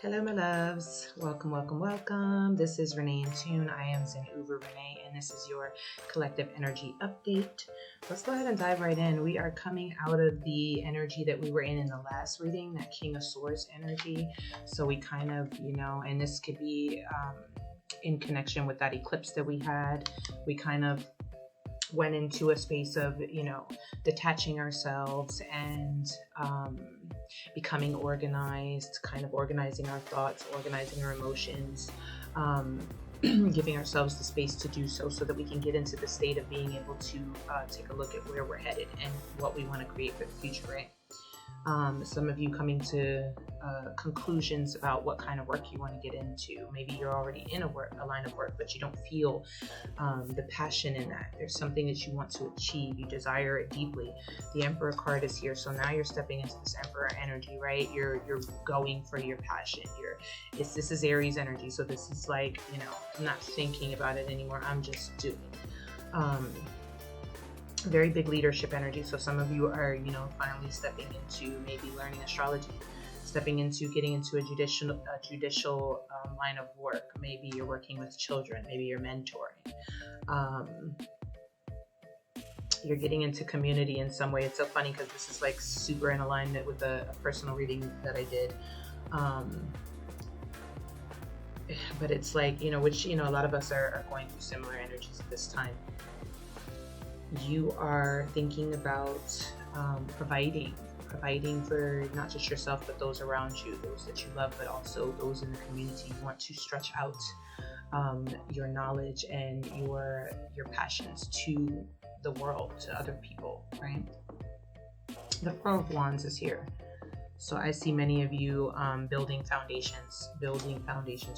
Hello, my loves. Welcome, welcome, welcome. This is Renee in Tune. I am Zin Uru Renee, and this is your collective energy update. Let's go ahead and dive right in. We are coming out of the energy that we were in the last reading, that King of Swords energy. So we kind of, and this could be in connection with that eclipse that we had. We kind of went into a space of, detaching ourselves and becoming organized, kind of organizing our thoughts, organizing our emotions, giving ourselves the space to do so that we can get into the state of being able to take a look at where we're headed and what we want to create for the future, right? Some of you coming to conclusions about what kind of work you want to get into. Maybe you're already in a line of work, but you don't feel the passion in that. There's something that you want to achieve. You desire it deeply. The Emperor card is here, so now you're stepping into this Emperor energy, right? You're going for your passion. This is Aries energy, so this is like, I'm not thinking about it anymore. I'm just doing. Very big leadership energy. So some of you are, finally stepping into maybe learning astrology, stepping into getting into a judicial line of work. Maybe you're working with children. Maybe you're mentoring. You're getting into community in some way. It's so funny because this is like super in alignment with a personal reading that I did. But it's like, which, a lot of us are going through similar energies at this time. You are thinking about providing for not just yourself, but those around you, those that you love, but also those in the community. You want to stretch out your knowledge and your passions to the world, to other people, right? The Four of Wands is here. So I see many of you building foundations,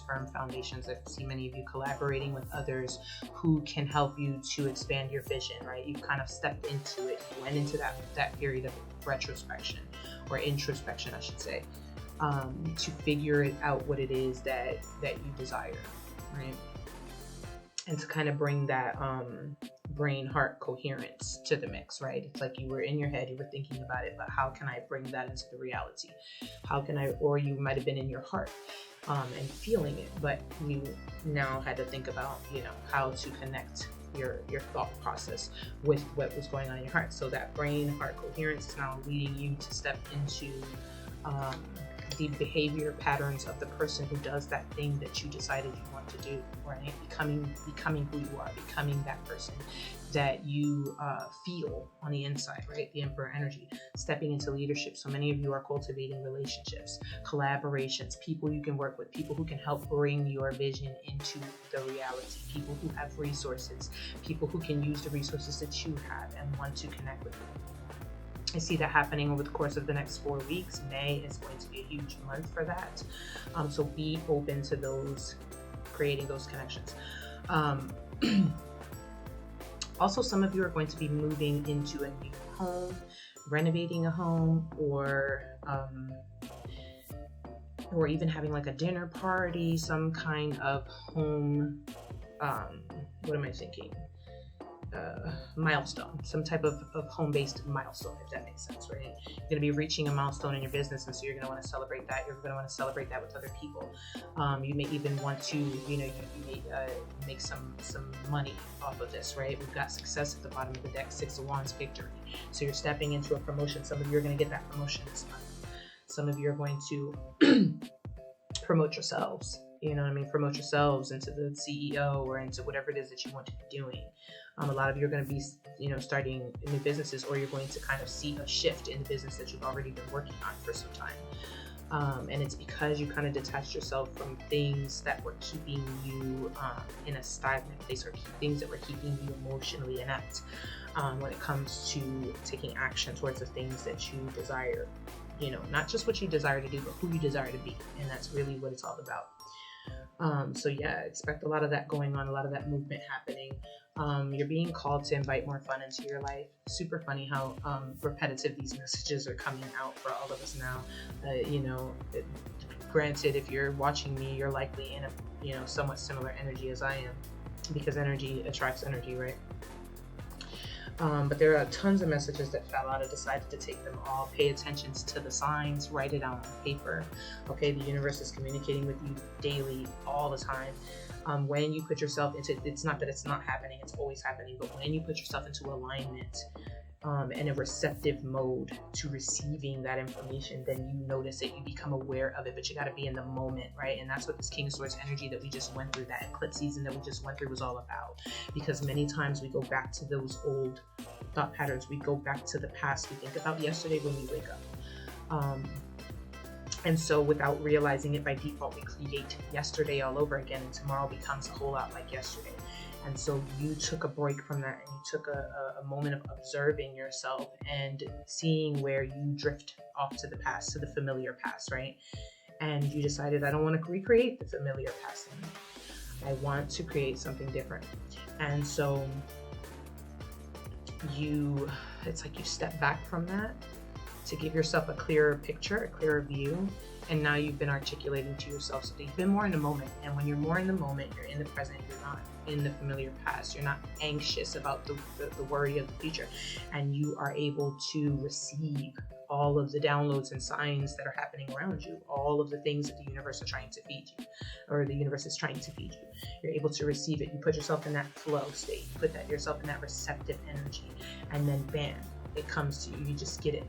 firm foundations. I see many of you collaborating with others who can help you to expand your vision, right? You've kind of stepped into it. You went into that period of retrospection, or introspection, I should say, to figure it out what it is that you desire, right? And to kind of bring that brain heart coherence to the mix, right? It's like you were in your head, you were thinking about it, but how can I bring that into the reality? Or you might have been in your heart and feeling it, but you now had to think about, how to connect your thought process with what was going on in your heart. So that brain heart coherence is now leading you to step into the behavior patterns of the person who does that thing that you decided you want to do, right? Becoming who you are, becoming that person that you feel on the inside, right? The Emperor energy, stepping into leadership. So many of you are cultivating relationships, collaborations, people you can work with, people who can help bring your vision into the reality, people who have resources, people who can use the resources that you have and want to connect with you. I see that happening over the course of the next 4 weeks. May is going to be a huge month for that. So be open to those, creating those connections. Also, some of you are going to be moving into a new home, renovating a home, or even having like a dinner party, some kind of home, what am I thinking? Milestone, some type of home-based milestone, if that makes sense, right? You're going to be reaching a milestone in your business, and so you're going to want to celebrate that. You're going to want to celebrate that with other people. You may even want to, you may make some money off of this, right? We've got success at the bottom of the deck, Six of Wands, victory. So you're stepping into a promotion. Some of you are going to get that promotion this month. Some of you are going to promote yourselves. Promote yourselves into the CEO or into whatever it is that you want to be doing. A lot of you are going to be, starting new businesses, or you're going to kind of see a shift in the business that you've already been working on for some time. And it's because you kind of detached yourself from things that were keeping you in a stagnant place, or things that were keeping you emotionally inept when it comes to taking action towards the things that you desire. Not just what you desire to do, but who you desire to be. And that's really what it's all about. So yeah, expect a lot of that going on, a lot of that movement happening. You're being called to invite more fun into your life. Super funny how repetitive these messages are coming out for all of us now. Granted, if you're watching me, you're likely in a somewhat similar energy as I am, because energy attracts energy, right? But there are tons of messages that fell out. I decided to take them all. Pay attention to the signs, write it out on paper. Okay, the universe is communicating with you daily, all the time. When you put yourself into, it's not that it's not happening, it's always happening, but when you put yourself into alignment and a receptive mode to receiving that information, then you notice it, you become aware of it, but you got to be in the moment, right? And that's what this King of Swords energy that we just went through, that eclipse season that we just went through, was all about. Because many times we go back to those old thought patterns, we go back to the past, we think about yesterday when we wake up. And so without realizing it, by default, we create yesterday all over again, and tomorrow becomes a whole lot like yesterday. And so you took a break from that, and you took a moment of observing yourself and seeing where you drift off to the past, to the familiar past, right? And you decided, I don't want to recreate the familiar past anymore. I want to create something different. And so it's like you step back from that to give yourself a clearer picture, a clearer view. And now you've been articulating to yourself, so you've been more in the moment. And when you're more in the moment, you're in the present, you're not in the familiar past. You're not anxious about the worry of the future. And you are able to receive all of the downloads and signs that are happening around you, all of the things that the universe are trying to feed you, or the universe is trying to feed you. You're able to receive it. You put yourself in that flow state. You put yourself in that receptive energy, and then bam, it comes to you. You just get it.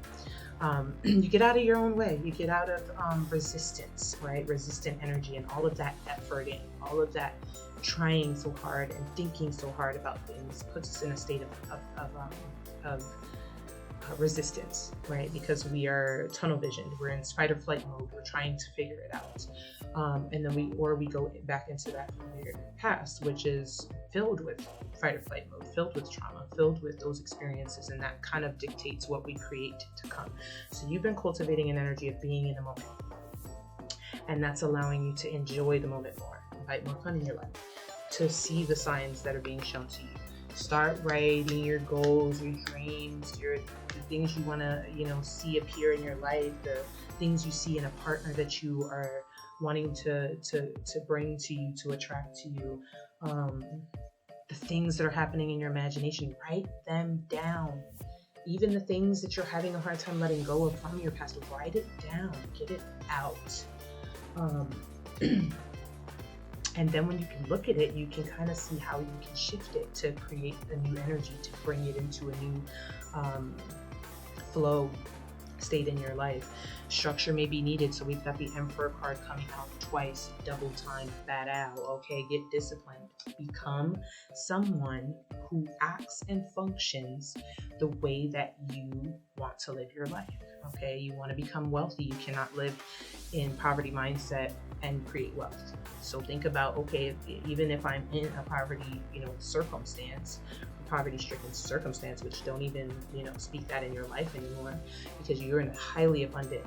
You get out of your own way. You get out of resistance, right? Resistant energy, and all of that efforting, all of that trying so hard and thinking so hard about things puts us in a state of resistance, right? Because we are tunnel visioned. We're in fight or flight mode. We're trying to figure it out. And then we go back into that familiar past, which is filled with fight or flight mode, filled with trauma, filled with those experiences, and that kind of dictates what we create to come. So you've been cultivating an energy of being in the moment, and that's allowing you to enjoy the moment more, invite more fun in your life, to see the signs that are being shown to you. Start writing your goals, your dreams, the things you want to, see appear in your life, the things you see in a partner that you are wanting to bring to you, to attract to you, the things that are happening in your imagination. Write them down. Even the things that you're having a hard time letting go of from your past, write it down, get it out. And then when you can look at it, you can kind of see how you can shift it to create a new energy, to bring it into a new flow state in your life. Structure may be needed, so we've got the Emperor card coming out twice, double time, fat out. Okay, get disciplined. Become someone who acts and functions the way that you want to live your life. Okay, you want to become wealthy. You cannot live in poverty mindset and create wealth. So think about, okay, even if I'm in a poverty, circumstance, poverty-stricken circumstance, which don't even, speak that in your life anymore, because you're in a highly abundant,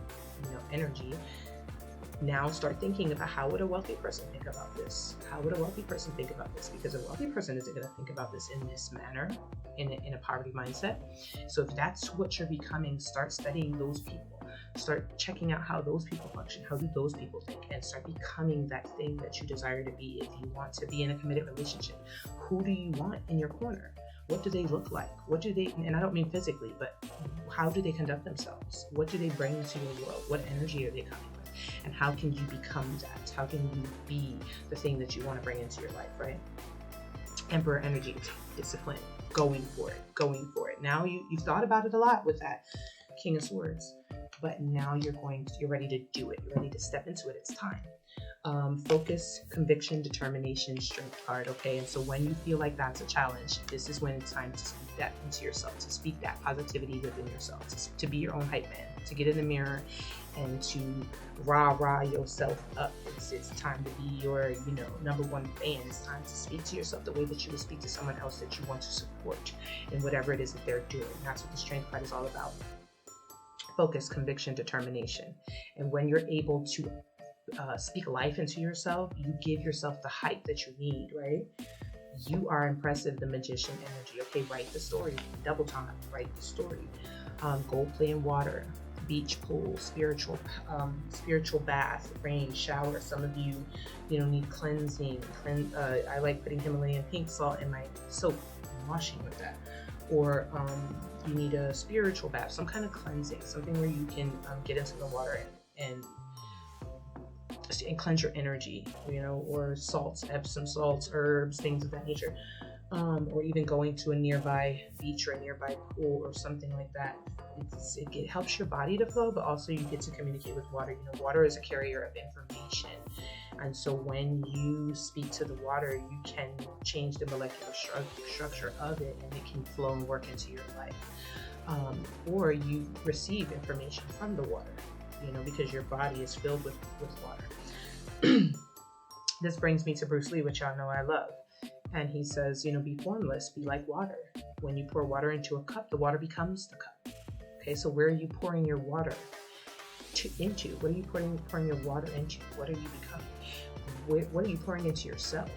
energy. Now start thinking about, how would a wealthy person think about this? How would a wealthy person think about this? Because a wealthy person isn't going to think about this in this manner, in a poverty mindset. So if that's what you're becoming, start studying those people. Start checking out how those people function. How do those people think? And start becoming that thing that you desire to be. If you want to be in a committed relationship, who do you want in your corner? What do they look like? What do they, and I don't mean physically, but how do they conduct themselves? What do they bring into your world? What energy are they coming with? And how can you become that? How can you be the thing that you want to bring into your life, right? Emperor energy, discipline, going for it. Now you've thought about it a lot with that King of Swords, but now you're ready to do it. You're ready to step into it. It's time. Focus, conviction, determination, strength card. Okay, and so when you feel like that's a challenge, this is when it's time to speak that into yourself, to speak that positivity within yourself, to be your own hype man, to get in the mirror and to rah yourself up. It's time to be your number one fan. It's time to speak to yourself the way that you would speak to someone else that you want to support in whatever it is that they're doing. That's what the strength card is all about. Focus, conviction, determination. And when you're able to speak life into yourself, you give yourself the hype that you need, right? You are impressive, the magician energy. Okay, write the story. Double time, write the story. Go play in water, beach, pool, spiritual bath, rain, shower. Some of you, need cleansing. I like putting Himalayan pink salt in my soap and washing with that. or you need a spiritual bath, some kind of cleansing, something where you can get into the water and cleanse your energy, or salts, Epsom salts, herbs, things of that nature, or even going to a nearby beach or a nearby pool or something like that. It helps your body to flow, but also you get to communicate with water. Water is a carrier of information, and so when you speak to the water, you can change the molecular structure of it, and it can flow and work into your life. Or you receive information from the water, because your body is filled with water. This brings me to Bruce Lee, which y'all know I love. And he says, be formless, be like water. When you pour water into a cup, the water becomes the cup. Okay, so where are you pouring your water into? What are you pouring your water into? What are you becoming? What are you pouring into yourself?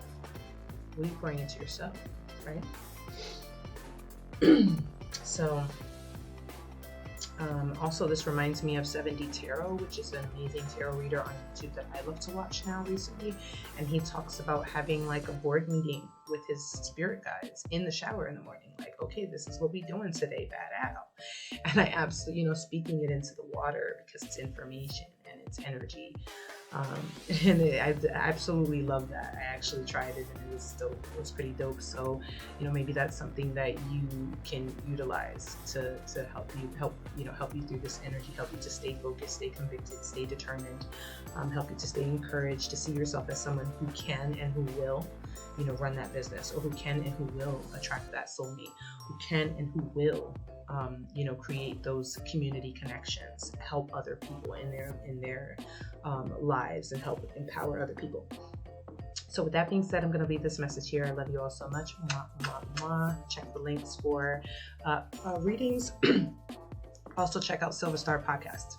What are you pouring into yourself, right? So, also, this reminds me of 7D Tarot, which is an amazing tarot reader on YouTube that I love to watch now recently. And he talks about having like a board meeting with his spirit guides in the shower in the morning. Like, okay, this is what we doing today, bad out. And I absolutely, speaking it into the water because it's information and it's energy. And I absolutely love that. I actually tried it and it was dope. It was pretty dope. So, maybe that's something that you can utilize to help you through this energy, help you to stay focused, stay convicted, stay determined, help you to stay encouraged, to see yourself as someone who can and who will, run that business, or who can and who will attract that soulmate, who can and who will create those community connections, help other people in their lives, and help empower other people. So with that being said, I'm going to leave this message here. I love you all so much. Mwah, mwah, mwah. Check the links for readings. Also check out Silver Star Podcast.